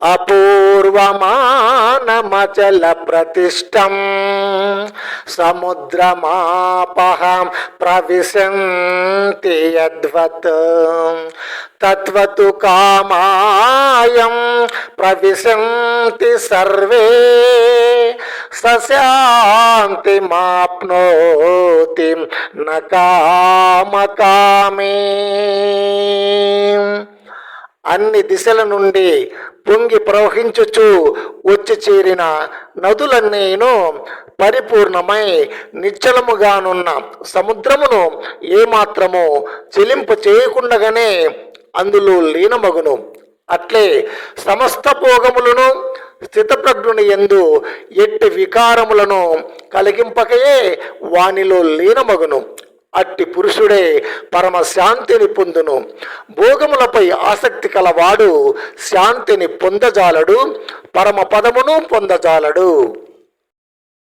అపూర్వమానమచల ప్రతిష్టం సముద్రమాపహం ప్రవిశంతి యద్వత్ తత్వతు కామాయం ప్రవిశంతి survey సశాంతిమాప్నోతి న కామకామే. అన్ని దిశల నుండి పొంగి ప్రవహించుచు వచ్చి చేరిన నదులన్నీను పరిపూర్ణమై నిశ్చలముగానున్న సముద్రమును ఏమాత్రము చెలింపు చేయకుండగానే అందులో లీనమగును. అట్లే సమస్త భోగములను స్థితప్రజ్ఞుని యందు ఎట్టి వికారములను కలిగింపకయే వానిలో లీనమగును. అట్టి పురుషుడే పరమశాంతిని పొందును. భోగములపై ఆసక్తి కలవాడు శాంతిని పొందజాలడు, పరమ పదమును పొందజాలడు.